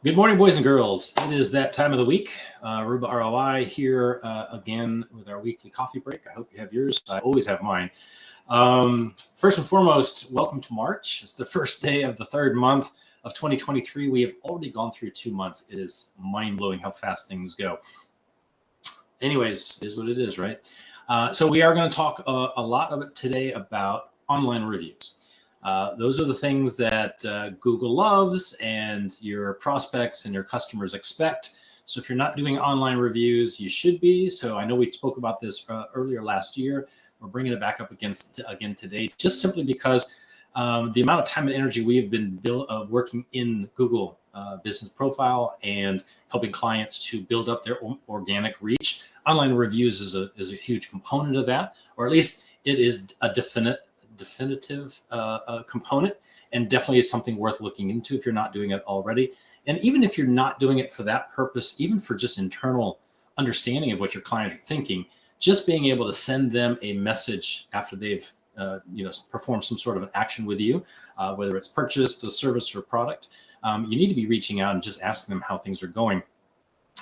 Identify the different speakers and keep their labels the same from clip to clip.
Speaker 1: Good morning, boys and girls. It is that time of the week. Aruba ROI here again with our weekly coffee break. I hope you have yours. I always have mine. First and foremost, welcome to March. It's the first day of the third month of 2023. We have already gone through 2 months. It is mind-blowing how fast things go. Anyways, it is what it is, right? So we are going to talk a lot of it today about online reviews. Those are the things that Google loves and your prospects and your customers expect. So if you're not doing online reviews, you should be. So I know we spoke about this earlier last year. We're bringing it back up again today, just simply because the amount of time and energy we have been working in Google business profile and helping clients to build up their organic reach. Online reviews is a huge component of that, or at least it is a definitive component, and definitely is something worth looking into if you're not doing it already. And even if you're not doing it for that purpose, even for just internal understanding of what your clients are thinking, just being able to send them a message after they've performed some sort of an action with you, whether it's purchased a service or product, you need to be reaching out and just asking them how things are going.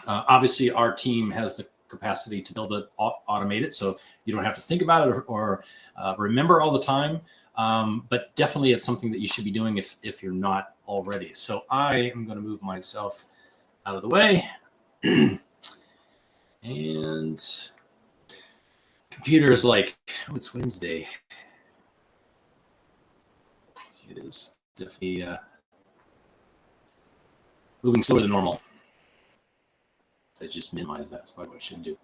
Speaker 1: Obviously, our team has the capacity to build it, automate it, so you don't have to think about it or remember all the time. But definitely it's something that you should be doing if you're not already. So I am going to move myself out of the way. And computer is like, oh, it's Wednesday. It is definitely moving slower than normal. So I just minimize that. That's probably what I should do.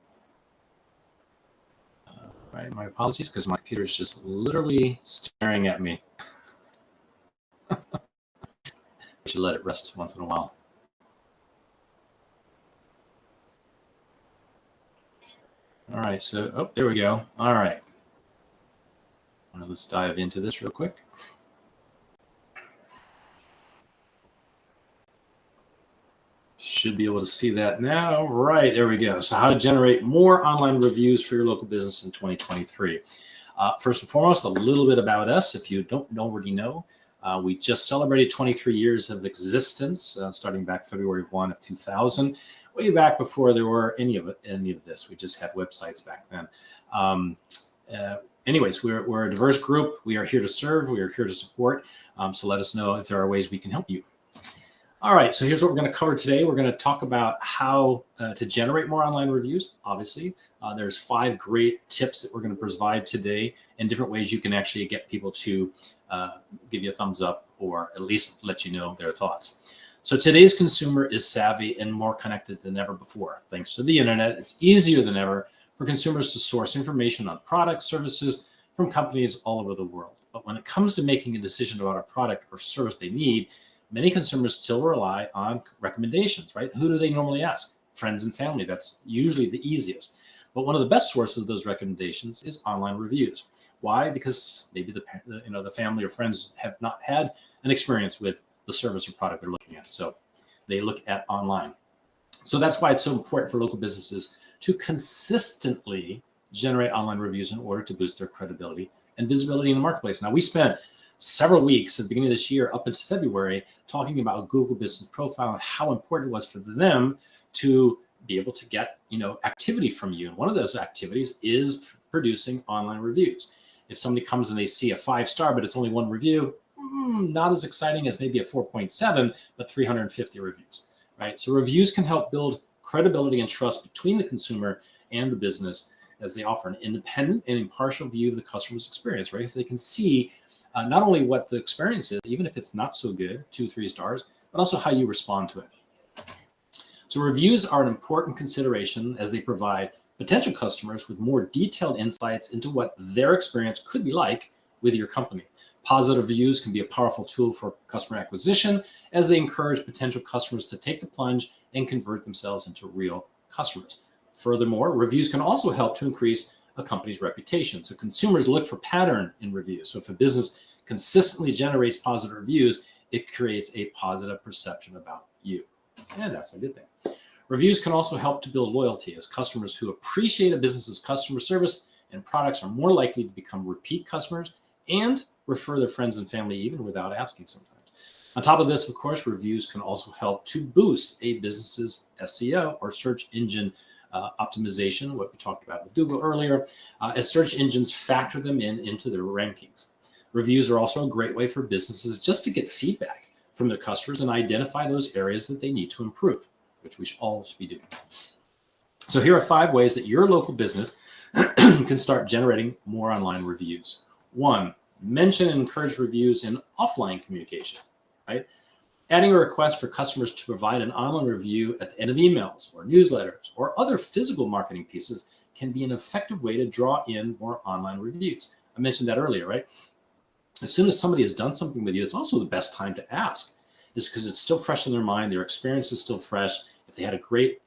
Speaker 1: Right, my apologies, because my computer is just literally staring at me. I should let it rest once in a while. All right, so, there we go. All right. Let's dive into this real quick. Should be able to see that now. Right, there we go. So how to generate more online reviews for your local business in 2023. First and foremost, a little bit about us. If you don't already know, we just celebrated 23 years of existence, starting back February 1 of 2000, way back before there were any of this. We just had websites back then. Anyways, we're a diverse group. We are here to serve. We are here to support. So let us know if there are ways we can help you. All right, so here's what we're going to cover today. We're going to talk about how to generate more online reviews. Obviously, there's 5 great tips that we're going to provide today and different ways you can actually get people to give you a thumbs up or at least let you know their thoughts. So today's consumer is savvy and more connected than ever before. Thanks to the internet, it's easier than ever for consumers to source information on products, services from companies all over the world. But when it comes to making a decision about a product or service they need, many consumers still rely on recommendations, right? Who do they normally ask? Friends and family. That's usually the easiest. But one of the best sources of those recommendations is online reviews. Why? Because maybe the family or friends have not had an experience with the service or product they're looking at. So they look at online. So that's why it's so important for local businesses to consistently generate online reviews in order to boost their credibility and visibility in the marketplace. Now, we spent several weeks at the beginning of this year up into February talking about Google Business Profile and how important it was for them to be able to get activity from you. And one of those activities is producing online reviews. If somebody comes and they see a 5-star, but it's only 1 review, not as exciting as maybe a 4.7, but 350 reviews, right? So reviews can help build credibility and trust between the consumer and the business as they offer an independent and impartial view of the customer's experience, right? So they can see not only what the experience is, even if it's not so good, 2-3 stars, but also how you respond to it. So reviews are an important consideration as they provide potential customers with more detailed insights into what their experience could be like with your company. Positive reviews can be a powerful tool for customer acquisition as they encourage potential customers to take the plunge and convert themselves into real customers. Furthermore, reviews can also help to increase a company's reputation. So consumers look for pattern in reviews. So if a business consistently generates positive reviews, it creates a positive perception about you. And that's a good thing. Reviews can also help to build loyalty as customers who appreciate a business's customer service and products are more likely to become repeat customers and refer their friends and family even without asking sometimes. On top of this, of course, reviews can also help to boost a business's SEO or search engine optimization, what we talked about with Google earlier, as search engines factor them into their rankings. Reviews are also a great way for businesses just to get feedback from their customers and identify those areas that they need to improve, which we should all be doing. So here are 5 ways that your local business can start generating more online reviews. 1, mention and encourage reviews in offline communication, right? Adding a request for customers to provide an online review at the end of emails or newsletters or other physical marketing pieces can be an effective way to draw in more online reviews. I mentioned that earlier, right? As soon as somebody has done something with you, it's also the best time to ask, is because it's still fresh in their mind. Their experience is still fresh. If they had a great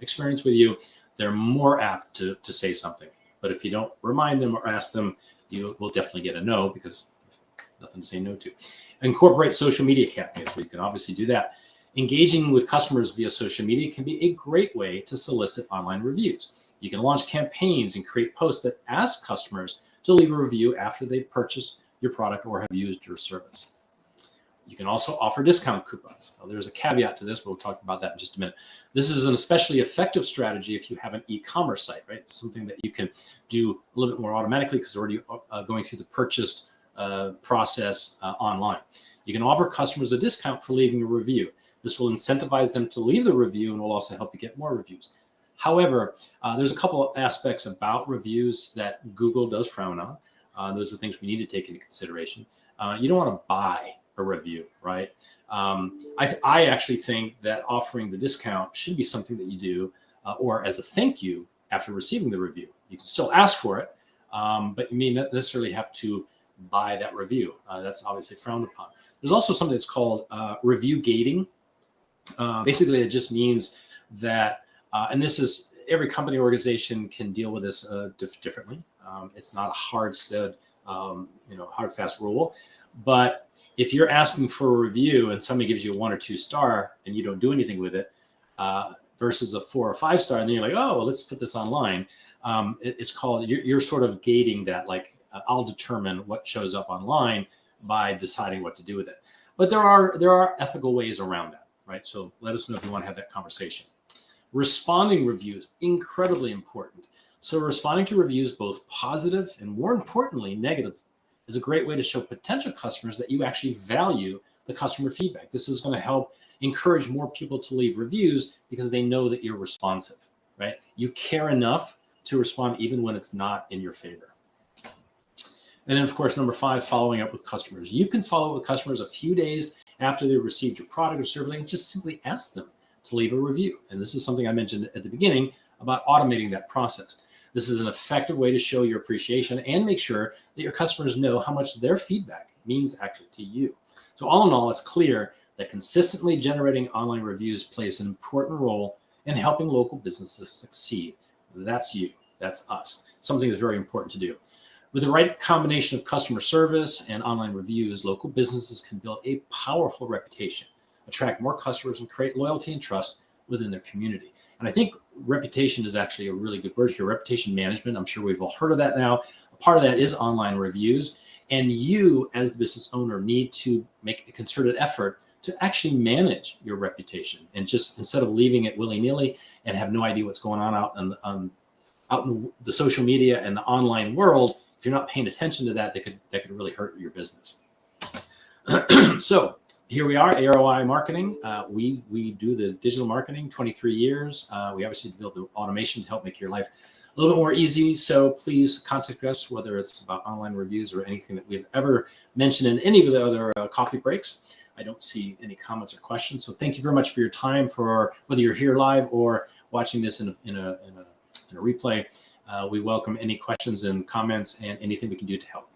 Speaker 1: experience with you, they're more apt to say something. But if you don't remind them or ask them, you will definitely get a no, because nothing to say no to. Incorporate social media campaigns. We can obviously do that. Engaging with customers via social media can be a great way to solicit online reviews. You can launch campaigns and create posts that ask customers to leave a review after they've purchased your product or have used your service. You can also offer discount coupons. Now, there's a caveat to this, but we'll talk about that in just a minute. This is an especially effective strategy if you have an e-commerce site, right? It's something that you can do a little bit more automatically because it's already going through the purchased process online. You can offer customers a discount for leaving a review. This will incentivize them to leave the review and will also help you get more reviews. However, there's a couple of aspects about reviews that Google does frown on. Those are things we need to take into consideration. You don't want to buy a review, right? I actually think that offering the discount should be something that you do or as a thank you after receiving the review. You can still ask for it, but you may not necessarily have to buy that review. That's obviously frowned upon. There's also something that's called review gating. Basically, it just means that, and this is, every company organization can deal with this differently. It's not a hard fast rule, but if you're asking for a review and somebody gives you a 1 or 2 star and you don't do anything with it, versus a 4 or 5 star, and then you're like, oh, well, let's put this online. It's called, you're sort of gating that, like, I'll determine what shows up online by deciding what to do with it. But there are ethical ways around that, right? So let us know if you want to have that conversation. Responding reviews, incredibly important. So responding to reviews, both positive and, more importantly, negative, is a great way to show potential customers that you actually value the customer feedback. This is going to help encourage more people to leave reviews because they know that you're responsive, right? You care enough to respond even when it's not in your favor. And then, of course, number 5, following up with customers. You can follow up with customers a few days after they received your product or service and just simply ask them to leave a review. And this is something I mentioned at the beginning about automating that process. This is an effective way to show your appreciation and make sure that your customers know how much their feedback means actually to you. So all in all, it's clear that consistently generating online reviews plays an important role in helping local businesses succeed. That's you, that's us. Something that's very important to do. With the right combination of customer service and online reviews, local businesses can build a powerful reputation, attract more customers, and create loyalty and trust within their community. And I think reputation is actually a really good word here. Reputation management, I'm sure we've all heard of that now. A part of that is online reviews. And you, as the business owner, need to make a concerted effort to actually manage your reputation. And just instead of leaving it willy-nilly and have no idea what's going on out in the social media and the online world, if you're not paying attention to that, that could really hurt your business. So here we are, ROI marketing. We do the digital marketing, 23 years. We obviously build the automation to help make your life a little bit more easy. So please contact us, whether it's about online reviews or anything that we've ever mentioned in any of the other coffee breaks. I don't see any comments or questions. So thank you very much for your time, for whether you're here live or watching this in a replay. We welcome any questions and comments and anything we can do to help.